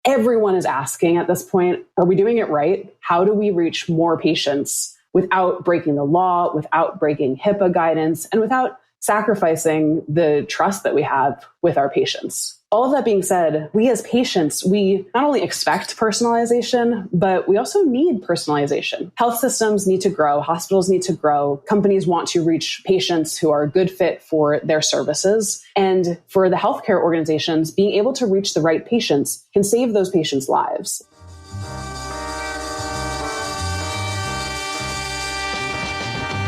Everyone is asking at this point, are we doing it right? How do we reach more patients without breaking the law, without breaking HIPAA guidance, and without sacrificing the trust that we have with our patients? All of that being said, we as patients, we not only expect personalization, but we also need personalization. Health systems need to grow, hospitals need to grow, companies want to reach patients who are a good fit for their services. And for the healthcare organizations, being able to reach the right patients can save those patients' lives.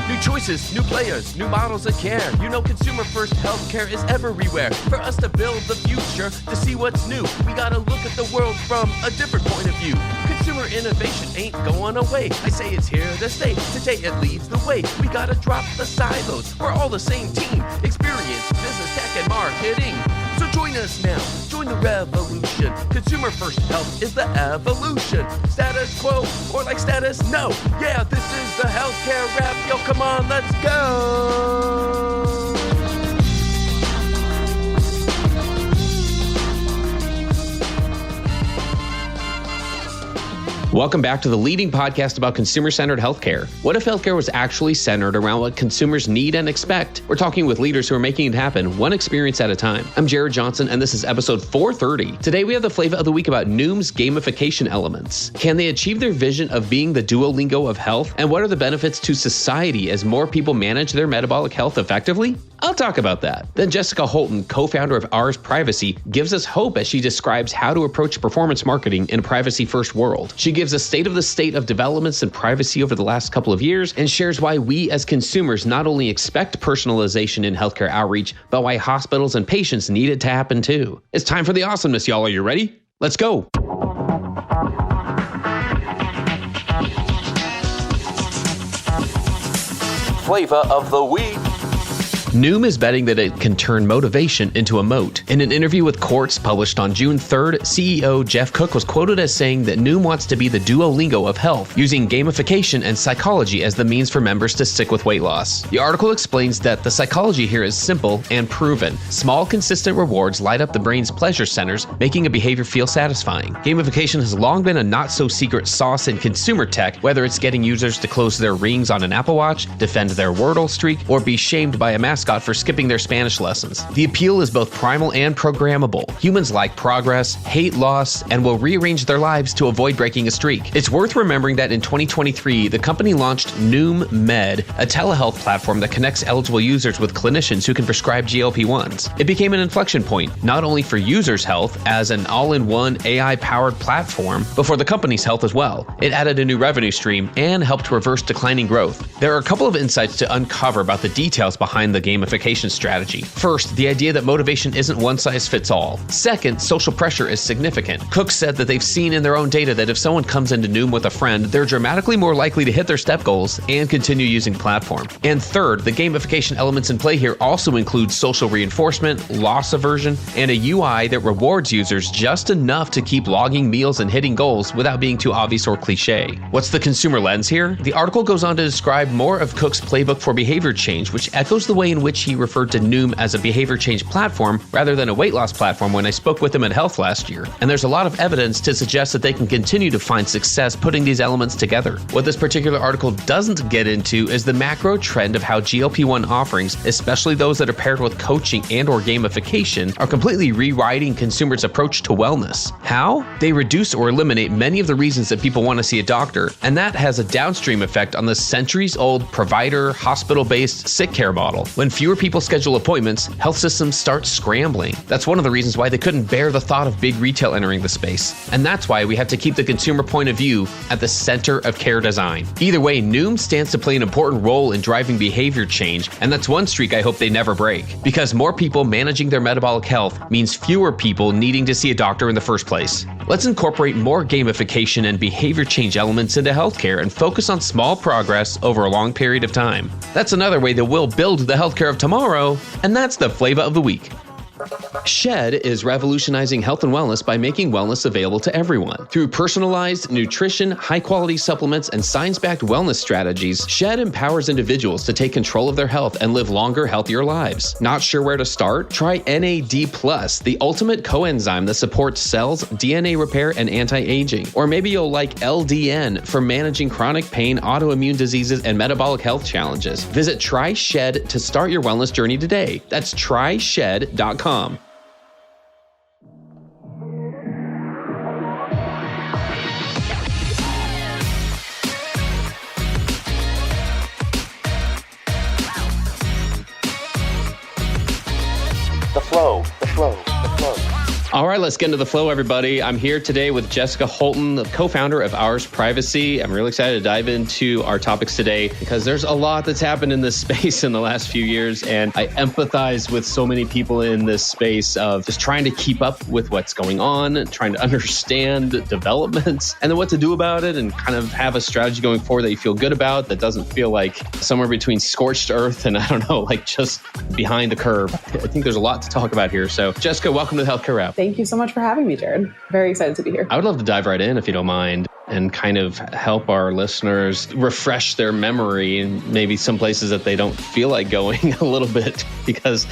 New choices, new players, new models of care. You know consumer first healthcare is everywhere. For us to build the future, to see what's new, we gotta look at the world from a different point of view. Consumer innovation ain't going away. I say it's here to stay. Today it leads the way. We gotta drop the silos. We're all the same team. Experience, business, tech, and marketing. So join us now. Join the revolution. Consumer first health is the evolution. Status quo or like status no. Yeah, this is the healthcare rap. Yo, come on, let's go. Welcome back to the leading podcast about consumer-centered healthcare. What if healthcare was actually centered around what consumers need and expect? We're talking with leaders who are making it happen, one experience at a time. I'm Jared Johnson, and this is episode 430. Today, we have the Flava of the week about NOOM's gamification elements. Can they achieve their vision of being the Duolingo of health? And what are the benefits to society as more people manage their metabolic health effectively? I'll talk about that. Then Jessica Holton, co-founder of Ours Privacy, gives us hope as she describes how to approach performance marketing in a privacy-first world. She gives a state of the state of developments in privacy over the last couple of years and shares why we as consumers not only expect personalization in healthcare outreach, but why hospitals and patients need it to happen too. It's time for the awesomeness, y'all. Are you ready? Let's go. Flava of the week. NOOM is betting that it can turn motivation into a moat. In an interview with Quartz published on June 3rd, CEO Jeff Cook was quoted as saying that NOOM wants to be the Duolingo of health, using gamification and psychology as the means for members to stick with weight loss. The article explains that the psychology here is simple and proven. Small, consistent rewards light up the brain's pleasure centers, making a behavior feel satisfying. Gamification has long been a not-so-secret sauce in consumer tech, whether it's getting users to close their rings on an Apple Watch, defend their Wordle streak, or be shamed by a mascot for skipping their Spanish lessons. The appeal is both primal and programmable. Humans like progress, hate loss, and will rearrange their lives to avoid breaking a streak. It's worth remembering that in 2023, the company launched NOOM Med, a telehealth platform that connects eligible users with clinicians who can prescribe GLP-1s. It became an inflection point, not only for users' health as an all-in-one AI-powered platform, but for the company's health as well. It added a new revenue stream and helped reverse declining growth. There are a couple of insights to uncover about the details behind the gamification strategy. First, the idea that motivation isn't one size fits all. Second, social pressure is significant. Cook said that they've seen in their own data that if someone comes into NOOM with a friend, they're dramatically more likely to hit their step goals and continue using the platform. And third, the gamification elements in play here also include social reinforcement, loss aversion, and a UI that rewards users just enough to keep logging meals and hitting goals without being too obvious or cliche. What's the consumer lens here? The article goes on to describe more of Cook's playbook for behavior change, which echoes the way in which he referred to NOOM as a behavior change platform rather than a weight loss platform when I spoke with him at Health last year. And there's a lot of evidence to suggest that they can continue to find success putting these elements together. What this particular article doesn't get into is the macro trend of how GLP-1 offerings, especially those that are paired with coaching and or gamification, are completely rewriting consumers' approach to wellness. How? They reduce or eliminate many of the reasons that people want to see a doctor, and that has a downstream effect on the centuries-old provider, hospital-based sick care model. When fewer people schedule appointments, health systems start scrambling. That's one of the reasons why they couldn't bear the thought of big retail entering the space. And that's why we have to keep the consumer point of view at the center of care design. Either way, NOOM stands to play an important role in driving behavior change, and that's one streak I hope they never break. Because more people managing their metabolic health means fewer people needing to see a doctor in the first place. Let's incorporate more gamification and behavior change elements into healthcare and focus on small progress over a long period of time. That's another way that we'll build the healthcare of tomorrow, and that's the Flava of the week. Shed is revolutionizing health and wellness by making wellness available to everyone. Through personalized nutrition, high-quality supplements, and science-backed wellness strategies, Shed empowers individuals to take control of their health and live longer, healthier lives. Not sure where to start? Try NAD+, the ultimate coenzyme that supports cells, DNA repair, and anti-aging. Or maybe you'll like LDN for managing chronic pain, autoimmune diseases, and metabolic health challenges. Visit Try Shed to start your wellness journey today. That's tryshed.com. The flow. All right, let's get into the flow, everybody. I'm here today with Jessica Holton, the co-founder of Ours Privacy. I'm really excited to dive into our topics today because there's a lot that's happened in this space in the last few years. And I empathize with so many people in this space of just trying to keep up with what's going on, trying to understand developments and then what to do about it and kind of have a strategy going forward that you feel good about that doesn't feel like somewhere between scorched earth and I don't know, like just behind the curve. I think there's a lot to talk about here. So Jessica, welcome to the Healthcare Wrap. Thank you so much for having me, Jared. Very excited to be here. I would love to dive right in if you don't mind and kind of help our listeners refresh their memory in maybe some places that they don't feel like going a little bit because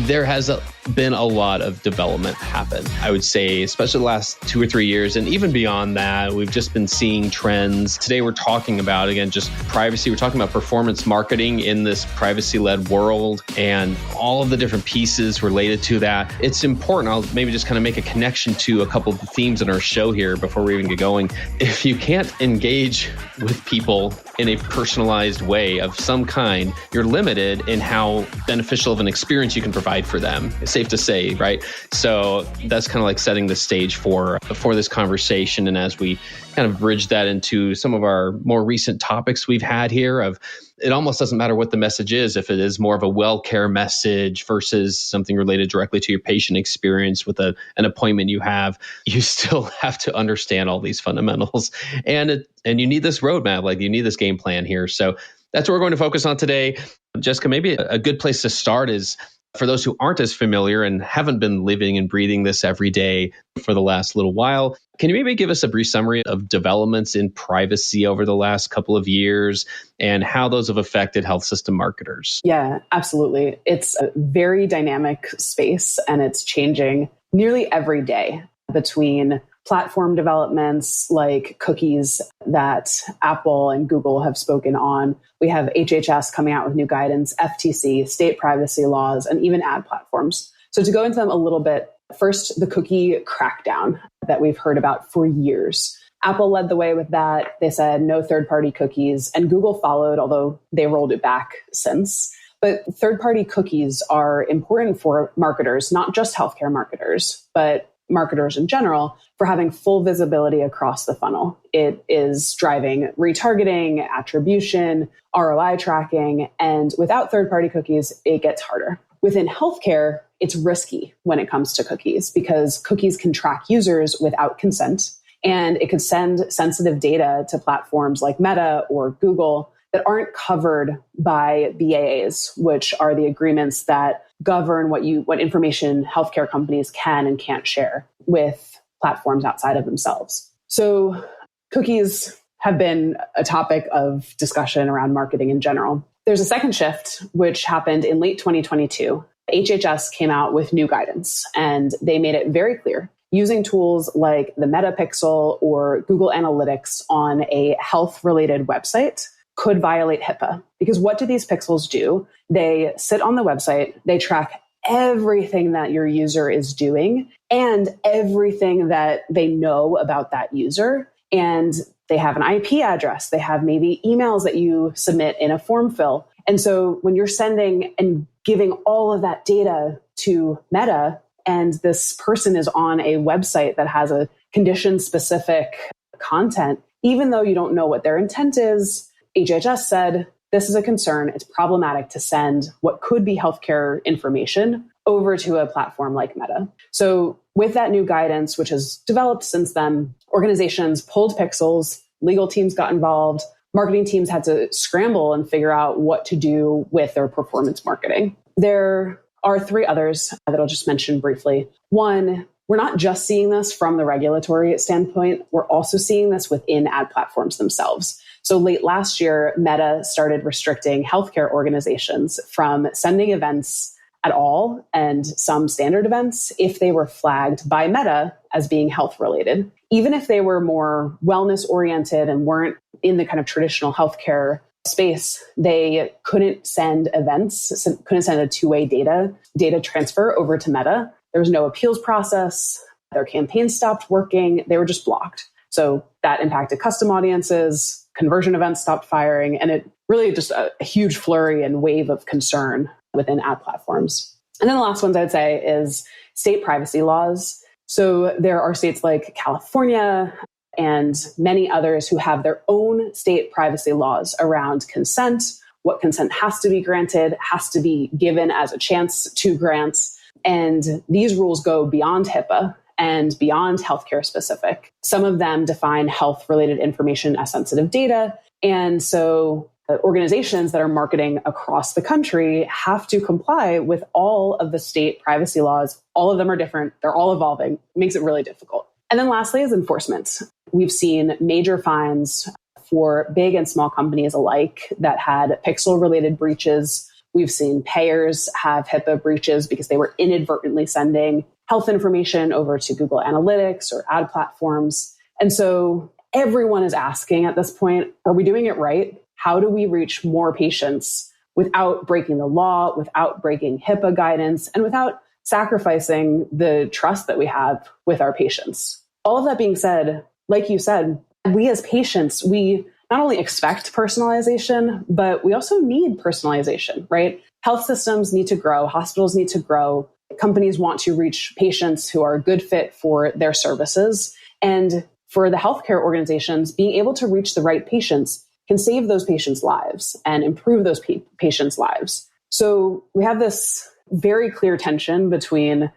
there has been a lot of development happen. I would say, especially the last 2 or 3 years, and even beyond that, we've just been seeing trends. Today, we're talking about, again, just privacy. We're talking about performance marketing in this privacy-led world and all of the different pieces related to that. It's important. I'll maybe just kind of make a connection to a couple of the themes in our show here before we even get going. If you can't engage with people in a personalized way of some kind, you're limited in how beneficial of an experience you can provide for them. It's safe to say, right? So that's kind of like setting the stage for this conversation. And as we kind of bridge that into some of our more recent topics we've had here of it almost doesn't matter what the message is, if it is more of a well-care message versus something related directly to your patient experience with an appointment you have, you still have to understand all these fundamentals. And you need this roadmap, like you need this game plan here. So that's what we're going to focus on today. Jessica, maybe a good place to start is for those who aren't as familiar and haven't been living and breathing this every day for the last little while, can you maybe give us a brief summary of developments in privacy over the last couple of years and how those have affected health system marketers? Yeah, absolutely. It's a very dynamic space and it's changing nearly every day between platform developments like cookies that Apple and Google have spoken on. We have HHS coming out with new guidance, FTC, state privacy laws, and even ad platforms. So to go into them a little bit, first, the cookie crackdown that we've heard about for years. Apple led the way with that. They said no third-party cookies, and Google followed, although they rolled it back since. But third-party cookies are important for marketers, not just healthcare marketers, but marketers in general, for having full visibility across the funnel. It is driving retargeting, attribution, ROI tracking, and without third-party cookies, it gets harder. Within healthcare, it's risky when it comes to cookies because cookies can track users without consent, and it could send sensitive data to platforms like Meta or Google that aren't covered by BAAs, which are the agreements that govern what information healthcare companies can and can't share with platforms outside of themselves. So cookies have been a topic of discussion around marketing in general. There's a second shift, which happened in late 2022. HHS came out with new guidance, and they made it very clear using tools like the Meta Pixel or Google Analytics on a health-related website could violate HIPAA. Because what do these pixels do? They sit on the website, they track everything that your user is doing and everything that they know about that user. And they have an IP address, they have maybe emails that you submit in a form fill. And so when you're sending and giving all of that data to Meta, and this person is on a website that has a condition-specific content, even though you don't know what their intent is, HHS said, this is a concern. It's problematic to send what could be healthcare information over to a platform like Meta. So with that new guidance, which has developed since then, organizations pulled pixels, legal teams got involved, marketing teams had to scramble and figure out what to do with their performance marketing. There are three others that I'll just mention briefly. One, we're not just seeing this from the regulatory standpoint, we're also seeing this within ad platforms themselves. So late last year, Meta started restricting healthcare organizations from sending events at all and some standard events if they were flagged by Meta as being health related. Even if they were more wellness oriented and weren't in the kind of traditional healthcare space, they couldn't send events, couldn't send a two-way data transfer over to Meta. There was no appeals process. Their campaign stopped working. They were just blocked. So that impacted custom audiences, conversion events stopped firing, and it really just a huge flurry and wave of concern within ad platforms. And then the last ones I'd say is state privacy laws. So there are states like California and many others who have their own state privacy laws around consent, what consent has to be granted, has to be given as a chance to grant. And these rules go beyond HIPAA and beyond healthcare specific. Some of them define health-related information as sensitive data. And so organizations that are marketing across the country have to comply with all of the state privacy laws. All of them are different. They're all evolving. It makes it really difficult. And then lastly is enforcement. We've seen major fines for big and small companies alike that had pixel-related breaches. We've seen payers have HIPAA breaches because they were inadvertently sending health information over to Google Analytics or ad platforms. And so everyone is asking at this point, are we doing it right? How do we reach more patients without breaking the law, without breaking HIPAA guidance, and without sacrificing the trust that we have with our patients? All of that being said, like you said, we as patients, we not only expect personalization, but we also need personalization, right? Health systems need to grow, hospitals need to grow, companies want to reach patients who are a good fit for their services. And for the healthcare organizations, being able to reach the right patients can save those patients' lives and improve those patients' lives. So we have this very clear tension between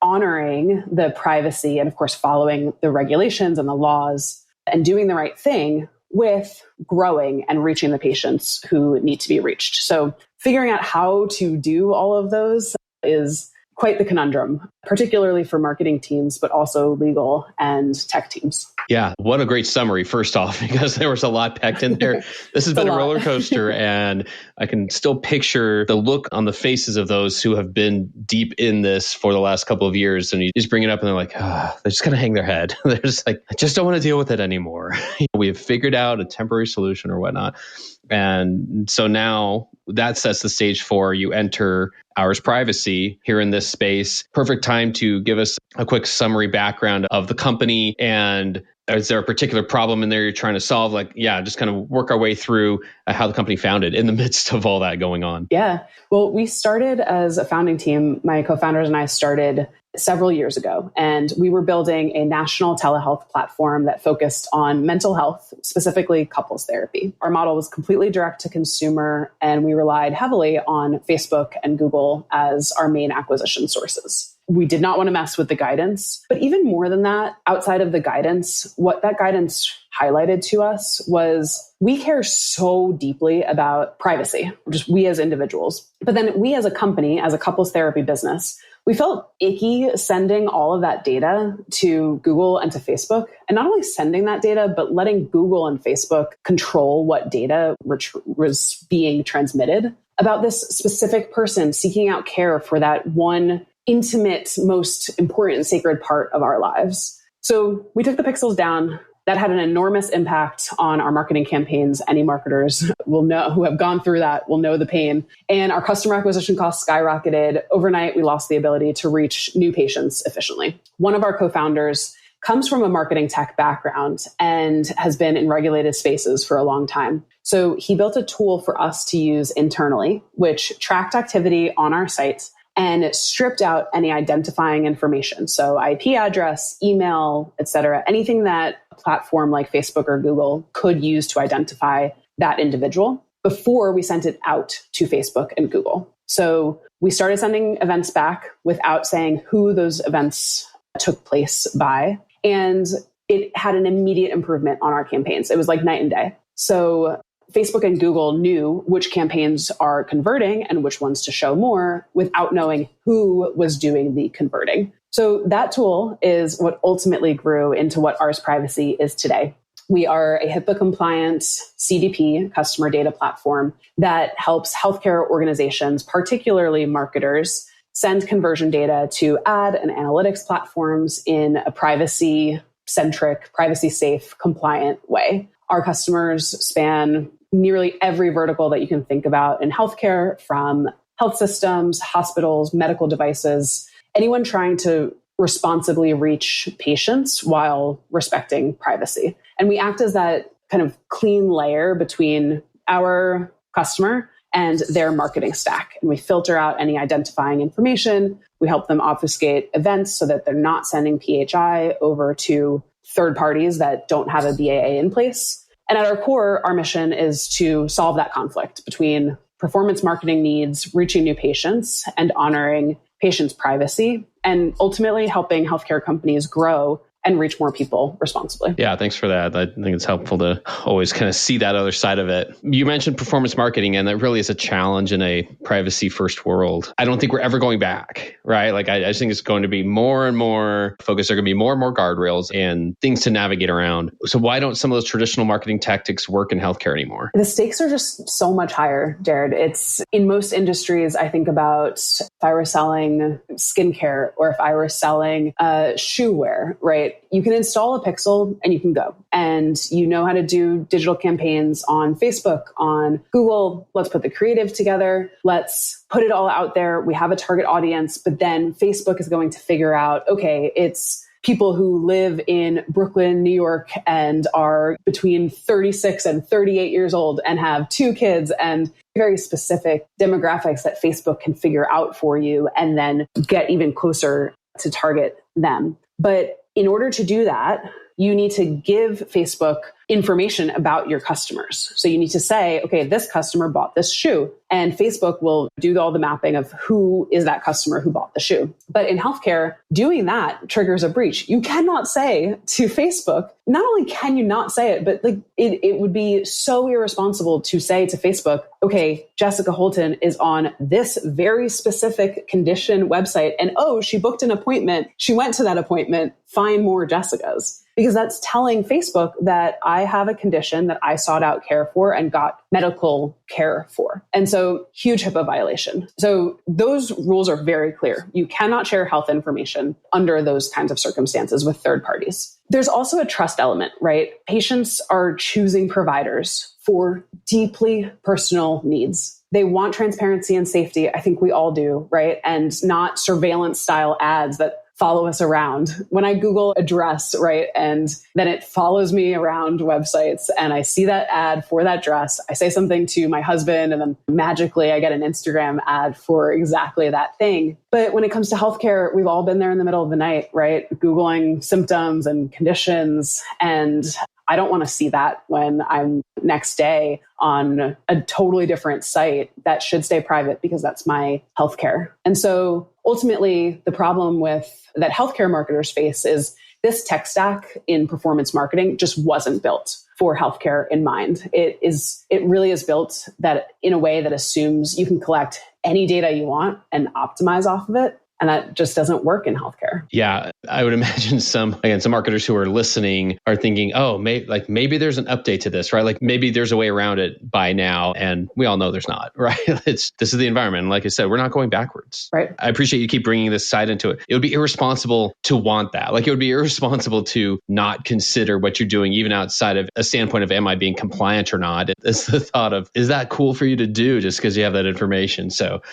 honoring the privacy and, of course, following the regulations and the laws and doing the right thing with growing and reaching the patients who need to be reached. So figuring out how to do all of those is quite the conundrum, particularly for marketing teams, but also legal and tech teams. Yeah, what a great summary, first off, because there was a lot packed in there. This has been a roller coaster, and I can still picture the look on the faces of those who have been deep in this for the last couple of years. And you just bring it up and they're like, they just kind of hang their head. They're just like, I just don't want to deal with it anymore. We've figured out a temporary solution or whatnot. And so now that sets the stage for you enter Ours Privacy here in this space. Perfect time to give us a quick summary background of the company, and is there a particular problem in there you're trying to solve? Just kind of work our way through how the company founded in the midst of all that going on. Yeah. Well, we started as a founding team. My co-founders and I started several years ago, and we were building a national telehealth platform that focused on mental health, specifically couples therapy. Our model was completely direct to consumer, and we relied heavily on Facebook and Google as our main acquisition sources. We did not want to mess with the guidance, but even more than that, outside of the guidance, what that guidance highlighted to us was we care so deeply about privacy, just we as individuals. But then we as a company, as a couples therapy business, we felt icky sending all of that data to Google and to Facebook, and not only sending that data, but letting Google and Facebook control what data was being transmitted about this specific person seeking out care for that one intimate, most important, sacred part of our lives. So we took the pixels down. That had an enormous impact on our marketing campaigns. Any marketers will know who have gone through that will know the pain. And our customer acquisition costs skyrocketed. Overnight, we lost the ability to reach new patients efficiently. One of our co-founders comes from a marketing tech background and has been in regulated spaces for a long time. So he built a tool for us to use internally, which tracked activity on our site and stripped out any identifying information. So IP address, email, et cetera, anything that a platform like Facebook or Google could use to identify that individual before we sent it out to Facebook and Google. So we started sending events back without saying who those events took place by. And it had an immediate improvement on our campaigns. It was like night and day. So Facebook and Google knew which campaigns are converting and which ones to show more without knowing who was doing the converting. So that tool is what ultimately grew into what Ars Privacy is today. We are a HIPAA compliant CDP, customer data platform, that helps healthcare organizations, particularly marketers, send conversion data to ad and analytics platforms in a privacy-centric, privacy-safe, compliant way. Our customers span nearly every vertical that you can think about in healthcare, from health systems, hospitals, medical devices, anyone trying to responsibly reach patients while respecting privacy. And we act as that kind of clean layer between our customer and their marketing stack. And we filter out any identifying information. We help them obfuscate events so that they're not sending PHI over to third parties that don't have a BAA in place. And at our core, our mission is to solve that conflict between performance marketing needs, reaching new patients, and honoring patients' privacy, and ultimately helping healthcare companies grow and reach more people responsibly. Yeah, thanks for that. I think it's helpful to always kind of see that other side of it. You mentioned performance marketing, and that really is a challenge in a privacy first world. I don't think we're ever going back, right? Like I just think it's going to be more and more focused. There are going to be more and more guardrails and things to navigate around. So why don't some of those traditional marketing tactics work in healthcare anymore? The stakes are just so much higher, Jared. It's in most industries, I think about if I were selling skincare or if I were selling shoe wear, right? You can install a pixel and you can go. And you know how to do digital campaigns on Facebook, on Google. Let's put the creative together. Let's put it all out there. We have a target audience, but then Facebook is going to figure out, okay, it's people who live in Brooklyn, New York, and are between 36 and 38 years old and have 2 kids, and very specific demographics that Facebook can figure out for you and then get even closer to target them. But in order to do that, you need to give Facebook information about your customers. So you need to say, okay, this customer bought this shoe, and Facebook will do all the mapping of who is that customer who bought the shoe. But in healthcare, doing that triggers a breach. You cannot say to Facebook, not only can you not say it, but like it would be so irresponsible to say to Facebook, okay, Jessica Holton is on this very specific condition website, and oh, she booked an appointment. She went to that appointment. Find more Jessicas. Because that's telling Facebook that I have a condition that I sought out care for and got medical care for. And so huge HIPAA violation. So those rules are very clear. You cannot share health information under those kinds of circumstances with third parties. There's also a trust element, right? Patients are choosing providers for deeply personal needs. They want transparency and safety. I think we all do, right? And not surveillance style ads that follow us around. When I Google a dress, right, and then it follows me around websites and I see that ad for that dress, I say something to my husband and then magically I get an Instagram ad for exactly that thing. But when it comes to healthcare, we've all been there in the middle of the night, right? Googling symptoms and conditions. And I don't want to see that when I'm next day on a totally different site that should stay private because that's my healthcare. And so ultimately, the problem with that healthcare marketers face is this tech stack in performance marketing just wasn't built for healthcare in mind. It really is built that in a way that assumes you can collect any data you want and optimize off of it. And that just doesn't work in healthcare. Yeah, I would imagine some marketers who are listening are thinking, oh, maybe there's an update to this, right? Like maybe there's a way around it by now. And we all know there's not, right? This is the environment. And like I said, we're not going backwards. Right. I appreciate you keep bringing this side into it. It would be irresponsible to want that. Like it would be irresponsible to not consider what you're doing, even outside of a standpoint of, am I being compliant or not? It's the thought of, is that cool for you to do just because you have that information? So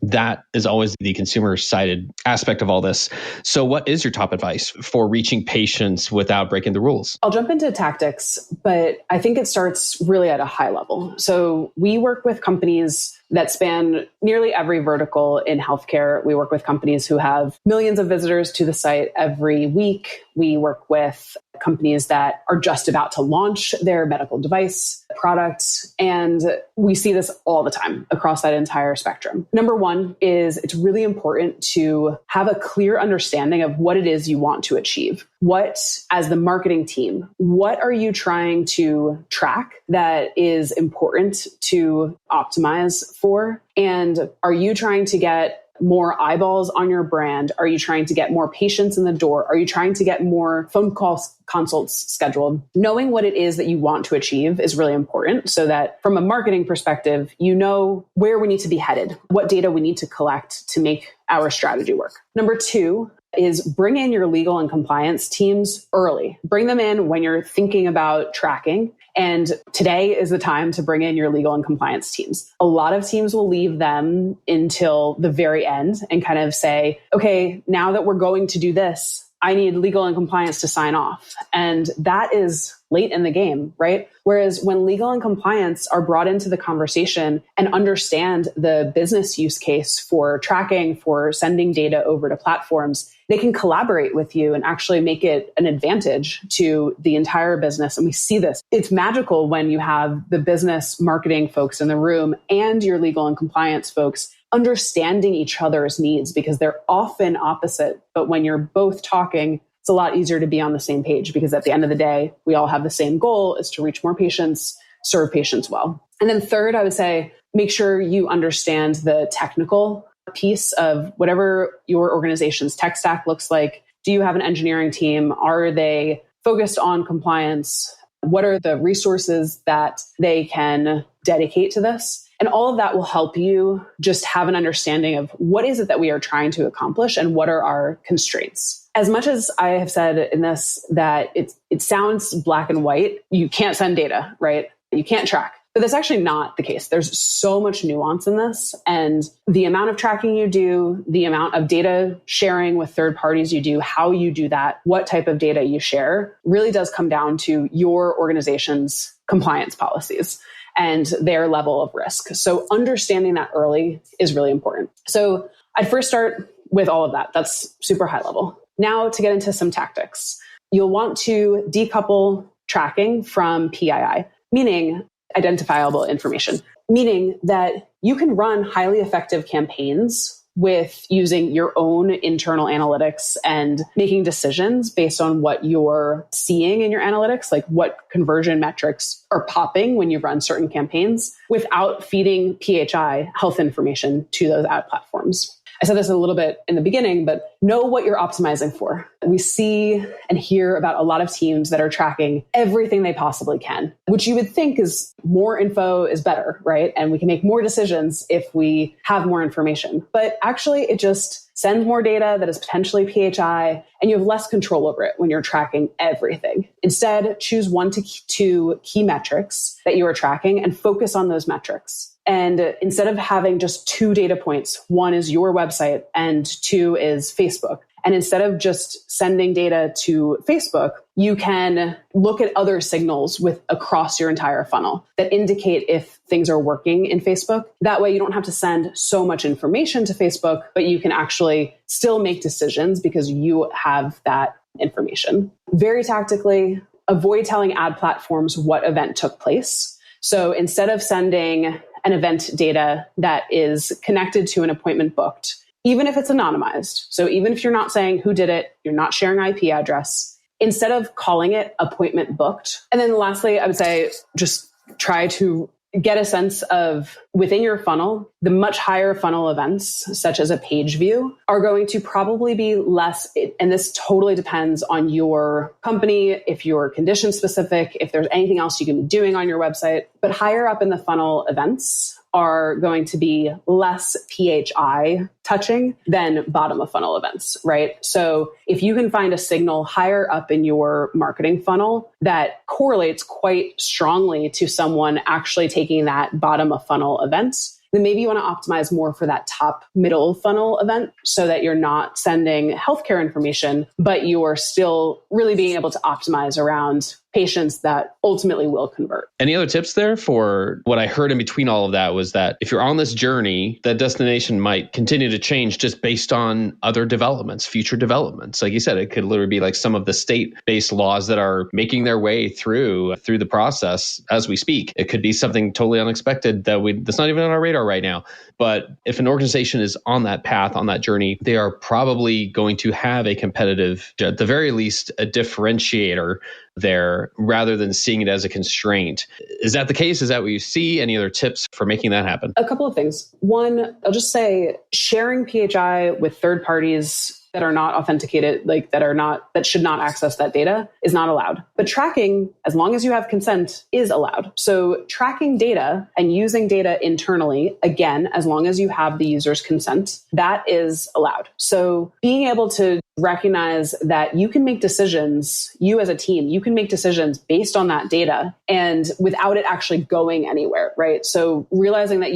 that is always the consumer-sided aspect of all this. So what is your top advice for reaching patients without breaking the rules? I'll jump into tactics, but I think it starts really at a high level. So we work with companies that span nearly every vertical in healthcare. We work with companies who have millions of visitors to the site every week. We work with companies that are just about to launch their medical device product. And we see this all the time across that entire spectrum. Number one is it's really important to have a clear understanding of what it is you want to achieve. what, as the marketing team, what are you trying to track that is important to optimize for? And are you trying to get more eyeballs on your brand? Are you trying to get more patients in the door? Are you trying to get more phone calls, consults scheduled? Knowing what it is that you want to achieve is really important so that from a marketing perspective, you know where we need to be headed, what data we need to collect to make our strategy work. Number 2 is bring in your legal and compliance teams early. Bring them in when you're thinking about tracking. And today is the time to bring in your legal and compliance teams. A lot of teams will leave them until the very end and kind of say, okay, now that we're going to do this, I need legal and compliance to sign off. And that is late in the game, right? Whereas when legal and compliance are brought into the conversation and understand the business use case for tracking, for sending data over to platforms, they can collaborate with you and actually make it an advantage to the entire business. And we see this. It's magical when you have the business marketing folks in the room and your legal and compliance folks understanding each other's needs, because they're often opposite. But when you're both talking, it's a lot easier to be on the same page, because at the end of the day, we all have the same goal, is to reach more patients, serve patients well. And then third, I would say, make sure you understand the technical piece of whatever your organization's tech stack looks like. Do you have an engineering team? Are they focused on compliance? What are the resources that they can dedicate to this? And all of that will help you just have an understanding of what is it that we are trying to accomplish and what are our constraints. As much as I have said in this that it sounds black and white, you can't send data, right? You can't track. But that's actually not the case. There's so much nuance in this. And the amount of tracking you do, the amount of data sharing with third parties you do, how you do that, what type of data you share, really does come down to your organization's compliance policies and their level of risk. So understanding that early is really important. So I'd first start with all of that. That's super high level. Now to get into some tactics. You'll want to decouple tracking from PII, meaning identifiable information, meaning that you can run highly effective campaigns with using your own internal analytics and making decisions based on what you're seeing in your analytics, like what conversion metrics are popping when you run certain campaigns, without feeding PHI health information to those ad platforms. I said this a little bit in the beginning, but know what you're optimizing for. We see and hear about a lot of teams that are tracking everything they possibly can, which you would think is more info is better, right? And we can make more decisions if we have more information. But actually, it just sends more data that is potentially PHI, and you have less control over it when you're tracking everything. Instead, choose 1 to 2 key metrics that you are tracking and focus on those metrics. And instead of having just 2 data points, 1 is your website and 2 is Facebook. And instead of just sending data to Facebook, you can look at other signals across your entire funnel that indicate if things are working in Facebook. That way you don't have to send so much information to Facebook, but you can actually still make decisions because you have that information. Very tactically, avoid telling ad platforms what event took place. So instead of sending an event data that is connected to an appointment booked, even if it's anonymized. So even if you're not saying who did it, you're not sharing IP address, instead of calling it appointment booked. And then lastly, I would say just try to get a sense of within your funnel, the much higher funnel events, such as a page view, are going to probably be less. And this totally depends on your company, if you're condition specific, if there's anything else you can be doing on your website. But higher up in the funnel events are going to be less PHI touching than bottom of funnel events, right? So if you can find a signal higher up in your marketing funnel that correlates quite strongly to someone actually taking that bottom of funnel event, then maybe you want to optimize more for that top middle funnel event so that you're not sending healthcare information, but you are still really being able to optimize around patients that ultimately will convert. Any other tips there? For what I heard in between all of that was that if you're on this journey, that destination might continue to change just based on other developments, future developments. Like you said, it could literally be like some of the state-based laws that are making their way through the process as we speak. It could be something totally unexpected that's not even on our radar right now. But if an organization is on that path, on that journey, they are probably going to have a competitive, at the very least, a differentiator there rather than seeing it as a constraint. Is that the case? Is that what you see? Any other tips for making that happen? A couple of things. One, I'll just say sharing PHI with third parties that are not authenticated, that should not access that data is not allowed. But tracking, as long as you have consent, is allowed. So tracking data and using data internally, again, as long as you have the user's consent, that is allowed. So being able to recognize that you can make decisions, you as a team, you can make decisions based on that data and without it actually going anywhere, right? So realizing that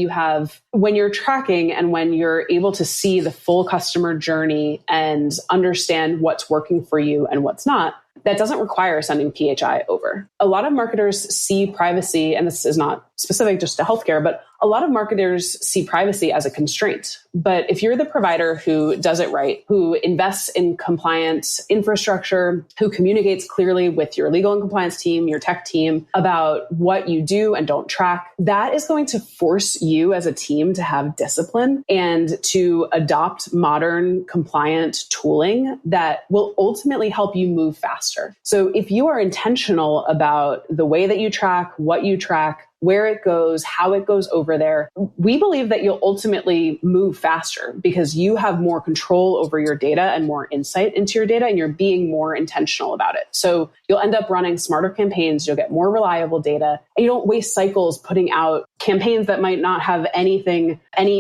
when you're tracking and when you're able to see the full customer journey and understand what's working for you and what's not, that doesn't require sending PHI over. A lot of marketers see privacy, and this is not specific just to healthcare, but a lot of marketers see privacy as a constraint. But if you're the provider who does it right, who invests in compliant infrastructure, who communicates clearly with your legal and compliance team, your tech team about what you do and don't track, that is going to force you as a team to have discipline and to adopt modern compliant tooling that will ultimately help you move faster. So if you are intentional about the way that you track, what you track, where it goes, how it goes over there, we believe that you'll ultimately move faster because you have more control over your data and more insight into your data, and you're being more intentional about it. So you'll end up running smarter campaigns, you'll get more reliable data, and you don't waste cycles putting out campaigns that might not have any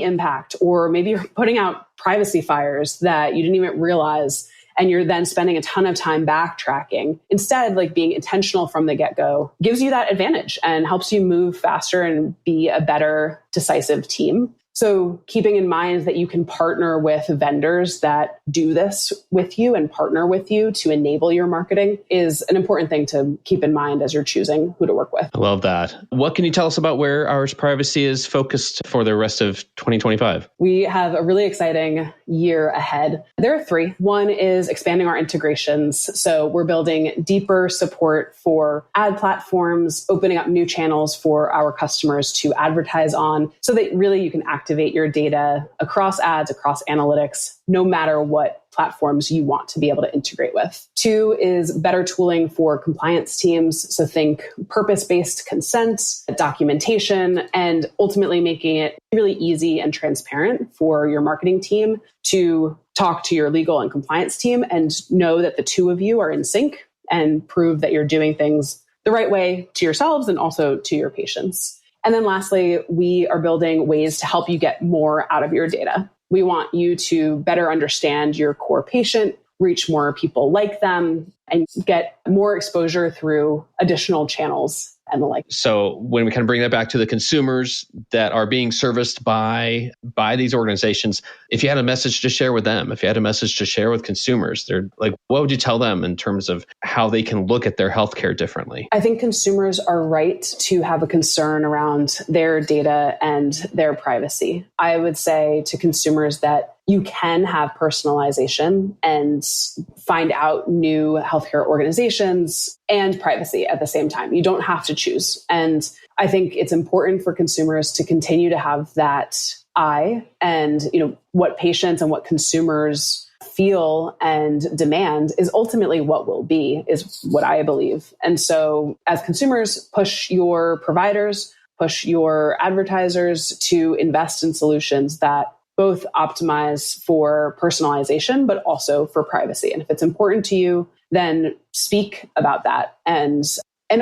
impact, or maybe you're putting out privacy fires that you didn't even realize, and you're then spending a ton of time backtracking. Instead, being intentional from the get-go gives you that advantage and helps you move faster and be a better, decisive team. So keeping in mind that you can partner with vendors that do this with you and partner with you to enable your marketing is an important thing to keep in mind as you're choosing who to work with. I love that. What can you tell us about where Ours Privacy is focused for the rest of 2025? We have a really exciting year ahead. There are three. One is expanding our integrations. So we're building deeper support for ad platforms, opening up new channels for our customers to advertise on so that really you can activate your data across ads, across analytics, no matter what platforms you want to be able to integrate with. Two is better tooling for compliance teams. So think purpose-based consent, documentation, and ultimately making it really easy and transparent for your marketing team to talk to your legal and compliance team and know that the two of you are in sync and prove that you're doing things the right way to yourselves and also to your patients. And then lastly, we are building ways to help you get more out of your data. We want you to better understand your core patient, reach more people like them, and get more exposure through additional channels and the like. So when we kind of bring that back to the consumers that are being serviced by these organizations, if you had a message to share with them, if you had a message to share with consumers, they're like, what would you tell them in terms of how they can look at their healthcare differently? I think consumers are right to have a concern around their data and their privacy. I would say to consumers that you can have personalization and find out new healthcare organizations and privacy at the same time. You don't have to choose. And I think it's important for consumers to continue to have that eye and, what patients and what consumers feel and demand is ultimately what will be, is what I believe. And so as consumers, push your providers, push your advertisers to invest in solutions that both optimize for personalization, but also for privacy. And if it's important to you, then speak about that and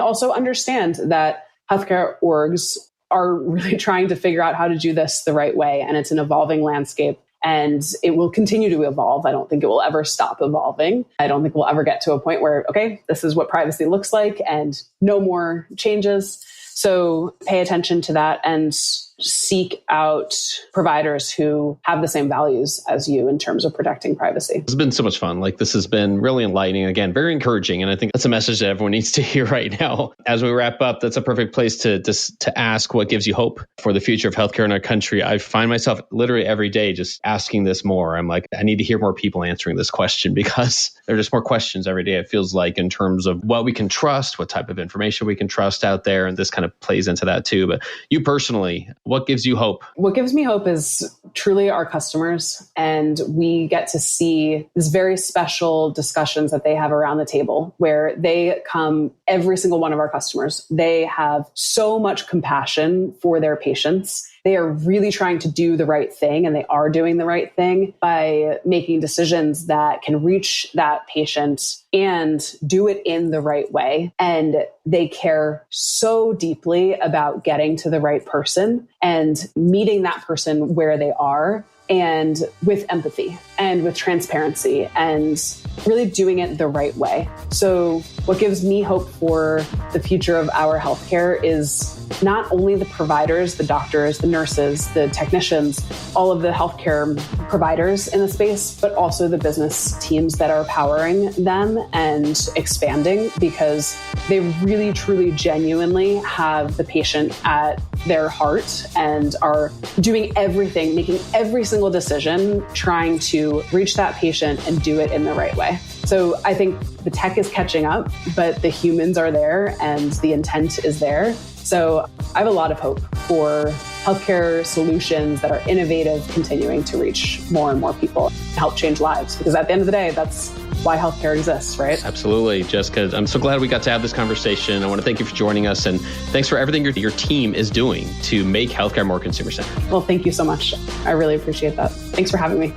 also understand that healthcare orgs are really trying to figure out how to do this the right way. And it's an evolving landscape and it will continue to evolve. I don't think it will ever stop evolving. I don't think we'll ever get to a point where, okay, this is what privacy looks like and no more changes. So pay attention to that and seek out providers who have the same values as you in terms of protecting privacy. It's been so much fun. This has been really enlightening. Again, very encouraging. And I think that's a message that everyone needs to hear right now. As we wrap up, that's a perfect place to ask what gives you hope for the future of healthcare in our country. I find myself literally every day just asking this more. I'm like, I need to hear more people answering this question because there are just more questions every day. It feels like in terms of what we can trust, what type of information we can trust out there. And this kind of plays into that too. But you personally, what gives you hope? What gives me hope is truly our customers. And we get to see these very special discussions that they have around the table where they come, every single one of our customers, they have so much compassion for their patients. They are really trying to do the right thing, and they are doing the right thing by making decisions that can reach that patient and do it in the right way. And they care so deeply about getting to the right person and meeting that person where they are, and with empathy and with transparency and really doing it the right way. So what gives me hope for the future of our healthcare is not only the providers, the doctors, the nurses, the technicians, all of the healthcare providers in the space, but also the business teams that are powering them and expanding, because they really, truly, genuinely have the patient at their heart and are doing everything, making every single decision, trying to reach that patient and do it in the right way. So I think the tech is catching up, but the humans are there and the intent is there. So I have a lot of hope for healthcare solutions that are innovative, continuing to reach more and more people, help change lives. Because at the end of the day, that's why healthcare exists, right? Absolutely, Jessica. I'm so glad we got to have this conversation. I want to thank you for joining us, and thanks for everything your team is doing to make healthcare more consumer-centered. Well, thank you so much. I really appreciate that. Thanks for having me.